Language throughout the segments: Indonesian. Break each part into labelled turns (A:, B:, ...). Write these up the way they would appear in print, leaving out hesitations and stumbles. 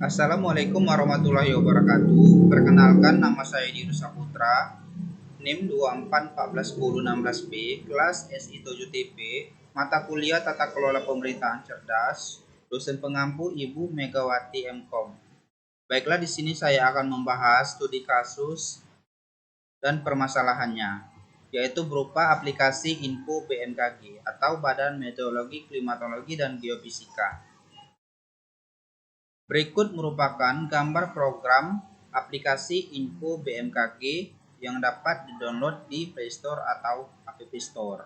A: Assalamualaikum warahmatullahi wabarakatuh. Perkenalkan, nama saya Diru Saputra, NIM 24141016B, kelas SI7TP, mata kuliah Tata Kelola Pemerintahan Cerdas, dosen pengampu Ibu Megawati Mkom. Baiklah, di sini saya akan membahas studi kasus dan permasalahannya, yaitu berupa aplikasi info BMKG atau Badan Meteorologi, Klimatologi, dan Geofisika. Berikut merupakan gambar program aplikasi info BMKG yang dapat di-download di Play Store atau App Store.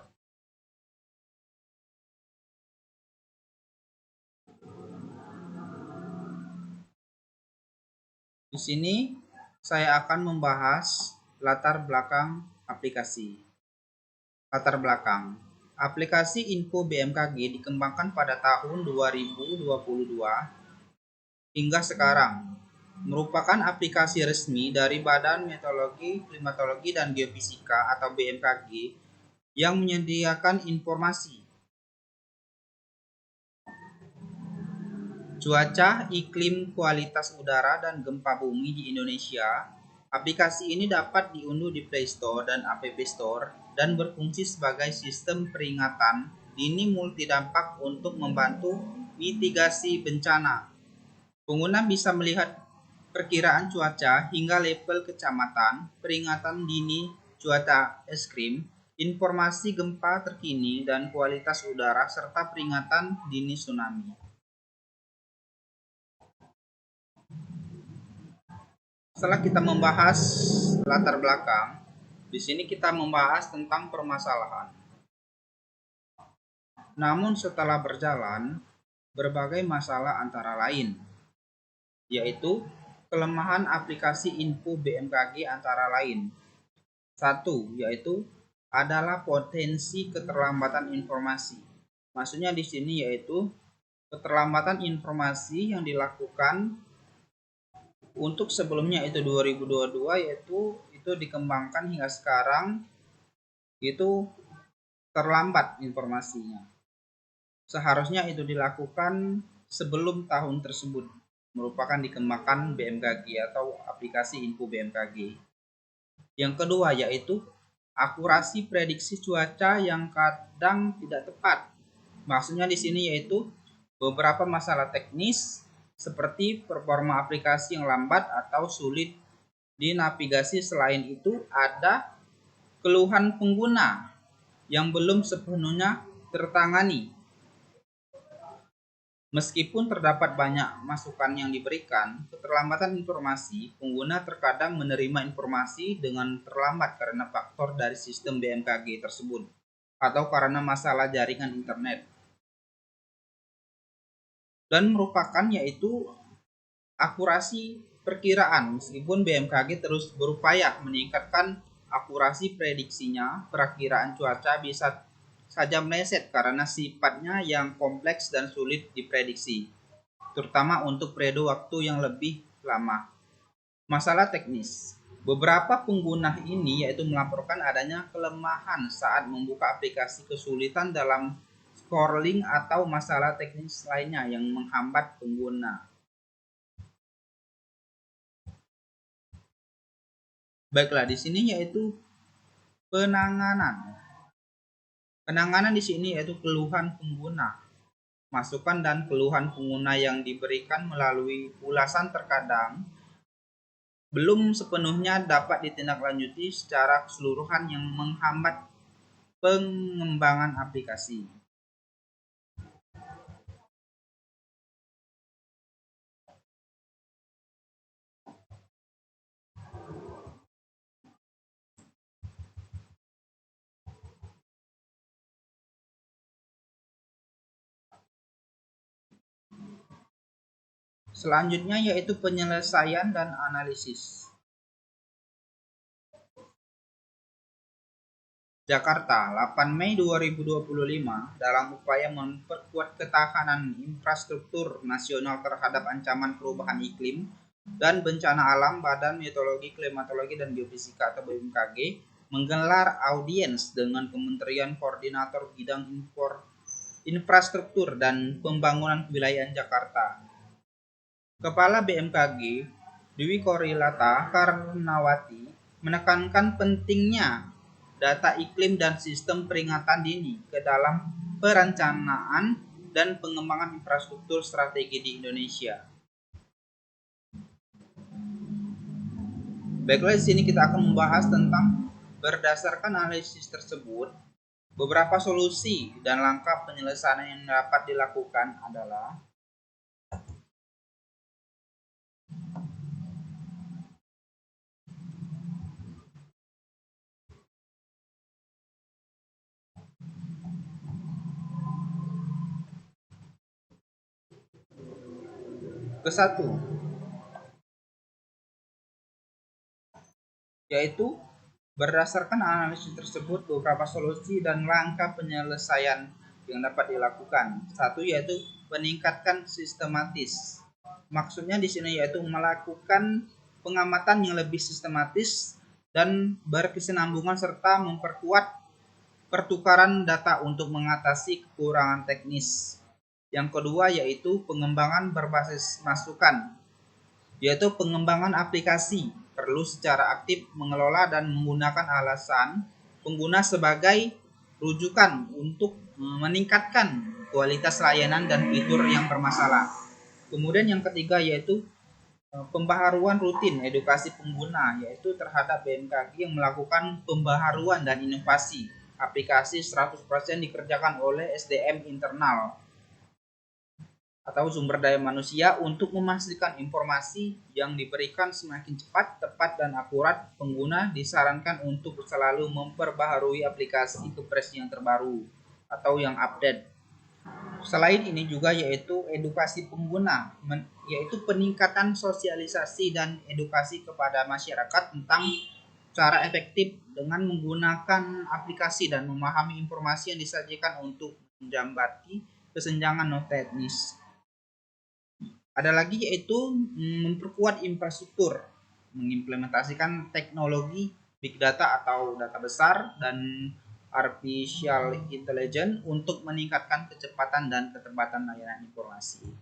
A: Di sini saya akan membahas latar belakang aplikasi. Latar belakang. Aplikasi info BMKG dikembangkan pada tahun 2022 hingga sekarang, merupakan aplikasi resmi dari Badan Meteorologi, Klimatologi, dan Geofisika atau BMKG yang menyediakan informasi cuaca, iklim, kualitas udara, dan gempa bumi di Indonesia. Aplikasi ini dapat diunduh di Play Store dan App Store dan berfungsi sebagai sistem peringatan dini multidampak untuk membantu mitigasi bencana. Pengguna bisa melihat perkiraan cuaca hingga level kecamatan, peringatan dini cuaca ekstrim, informasi gempa terkini dan kualitas udara, serta peringatan dini tsunami. Setelah kita membahas latar belakang, di sini kita membahas tentang permasalahan. Namun setelah berjalan, berbagai masalah antara lain, yaitu kelemahan aplikasi info BMKG antara lain. Satu, yaitu adalah potensi keterlambatan informasi. Maksudnya di sini yaitu keterlambatan informasi yang dilakukan untuk sebelumnya itu 2022, yaitu itu dikembangkan hingga sekarang itu terlambat informasinya. Seharusnya itu dilakukan sebelum tahun tersebut merupakan dikembangkan BMKG atau aplikasi info BMKG. Yang kedua yaitu akurasi prediksi cuaca yang kadang tidak tepat. Maksudnya di sini yaitu beberapa masalah teknis seperti performa aplikasi yang lambat atau sulit dinavigasi. Selain itu ada keluhan pengguna yang belum sepenuhnya tertangani. Meskipun terdapat banyak masukan yang diberikan, keterlambatan informasi, pengguna terkadang menerima informasi dengan terlambat karena faktor dari sistem BMKG tersebut atau karena masalah jaringan internet. Dan merupakan yaitu akurasi perkiraan. Meskipun BMKG terus berupaya meningkatkan akurasi prediksinya, perakiraan cuaca bisa saja meleset karena sifatnya yang kompleks dan sulit diprediksi, terutama untuk periode waktu yang lebih lama. Masalah teknis. Beberapa pengguna ini yaitu melaporkan adanya kelemahan saat membuka aplikasi, kesulitan dalam scrolling atau masalah teknis lainnya yang menghambat pengguna. Baiklah, di sini yaitu penanganan. Penanganan di sini yaitu keluhan pengguna. Masukan dan keluhan pengguna yang diberikan melalui ulasan terkadang belum sepenuhnya dapat ditindaklanjuti secara keseluruhan yang menghambat pengembangan aplikasi. Selanjutnya yaitu penyelesaian dan analisis. Jakarta, 8 Mei 2025, dalam upaya memperkuat ketahanan infrastruktur nasional terhadap ancaman perubahan iklim dan bencana alam, Badan Meteorologi, Klimatologi, dan Geofisika atau BMKG menggelar audiens dengan Kementerian Koordinator Bidang Infrastruktur dan Pembangunan Kewilayahan Jakarta. Kepala BMKG Dwi Korilata Karnawati menekankan pentingnya data iklim dan sistem peringatan dini ke dalam perencanaan dan pengembangan infrastruktur strategi di Indonesia. Baiklah, di sini kita akan membahas tentang berdasarkan analisis tersebut, beberapa solusi dan langkah penyelesaian yang dapat dilakukan adalah ke-1, yaitu berdasarkan analisis tersebut beberapa solusi dan langkah penyelesaian yang dapat dilakukan. Satu, yaitu meningkatkan sistematis. Maksudnya di sini yaitu melakukan pengamatan yang lebih sistematis dan berkesinambungan serta memperkuat pertukaran data untuk mengatasi kekurangan teknis. Yang kedua yaitu pengembangan berbasis masukan, yaitu pengembangan aplikasi perlu secara aktif mengelola dan menggunakan alasan pengguna sebagai rujukan untuk meningkatkan kualitas layanan dan fitur yang bermasalah. Kemudian yang ketiga yaitu pembaharuan rutin edukasi pengguna, yaitu terhadap BMKG yang melakukan pembaharuan dan inovasi aplikasi 100% dikerjakan oleh SDM internal atau sumber daya manusia untuk memastikan informasi yang diberikan semakin cepat, tepat, dan akurat. Pengguna disarankan untuk selalu memperbaharui aplikasi ke versi yang terbaru atau yang update. Selain ini juga yaitu edukasi pengguna, yaitu peningkatan sosialisasi dan edukasi kepada masyarakat tentang cara efektif dengan menggunakan aplikasi dan memahami informasi yang disajikan untuk menjambati kesenjangan non teknis. Ada lagi yaitu memperkuat infrastruktur, mengimplementasikan teknologi big data atau data besar dan artificial intelligence untuk meningkatkan kecepatan dan ketepatan layanan informasi.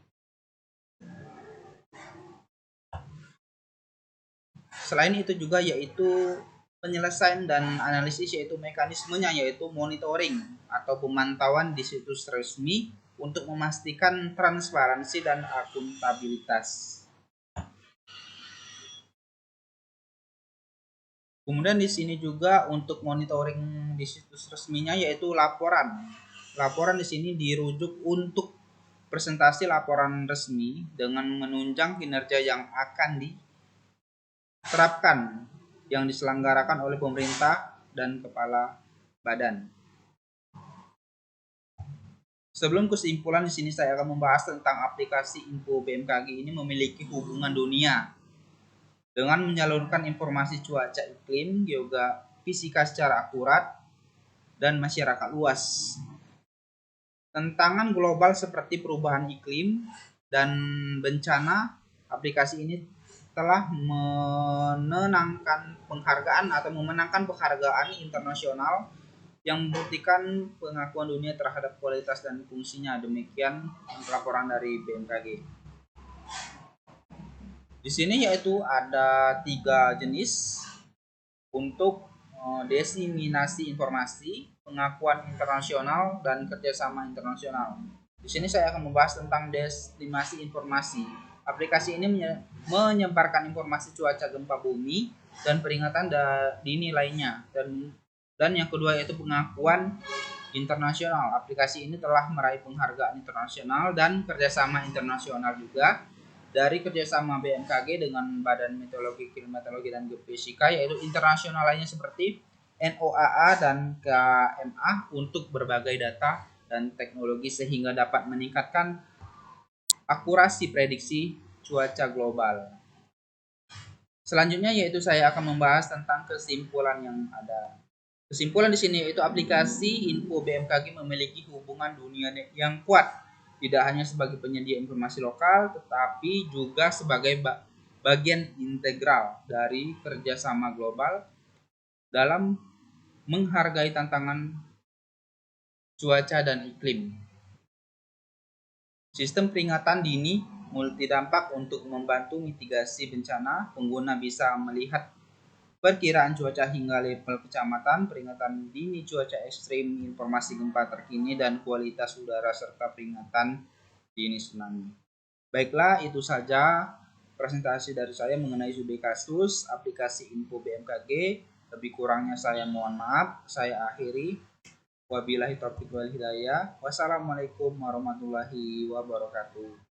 A: Selain itu juga yaitu penyelesaian dan analisis, yaitu mekanismenya yaitu monitoring atau pemantauan di situs resmi untuk memastikan transparansi dan akuntabilitas. Kemudian di sini juga untuk monitoring di situs resminya yaitu laporan. Laporan di sini dirujuk untuk presentasi laporan resmi dengan menunjang kinerja yang akan diterapkan yang diselenggarakan oleh pemerintah dan kepala badan. Sebelum kesimpulan, di sini saya akan membahas tentang aplikasi Info BMKG ini memiliki hubungan dunia dengan menyalurkan informasi cuaca iklim, geofisika secara akurat dan masyarakat luas. Tantangan global seperti perubahan iklim dan bencana, aplikasi ini telah memenangkan penghargaan internasional yang membuktikan pengakuan dunia terhadap kualitas dan fungsinya. Demikian laporan dari BMKG. Di sini yaitu ada 3 jenis untuk diseminasi informasi, pengakuan internasional, dan kerjasama internasional. Di sini saya akan membahas tentang diseminasi informasi. Aplikasi ini menyebarkan informasi cuaca gempa bumi dan peringatan dini lainnya. Dan yang kedua yaitu pengakuan internasional. Aplikasi ini telah meraih penghargaan internasional dan kerjasama internasional juga dari kerjasama BMKG dengan Badan Meteorologi, Klimatologi, dan Geofisika, yaitu internasional lainnya seperti NOAA dan KMA untuk berbagai data dan teknologi sehingga dapat meningkatkan akurasi prediksi cuaca global. Selanjutnya yaitu saya akan membahas tentang kesimpulan yang ada. Kesimpulan di sini yaitu aplikasi Info BMKG memiliki hubungan dunia yang kuat, tidak hanya sebagai penyedia informasi lokal, tetapi juga sebagai bagian integral dari kerjasama global dalam menghargai tantangan cuaca dan iklim. Sistem peringatan dini multi dampak untuk membantu mitigasi bencana. Pengguna bisa melihat perkiraan cuaca hingga level kecamatan, peringatan dini cuaca ekstrim, informasi gempa terkini, dan kualitas udara serta peringatan dini tsunami. Baiklah, itu saja presentasi dari saya mengenai studi kasus aplikasi info BMKG. Lebih kurangnya saya mohon maaf. Saya akhiri. Wabillahi taufiq wal hidayah. Wassalamualaikum warahmatullahi wabarakatuh.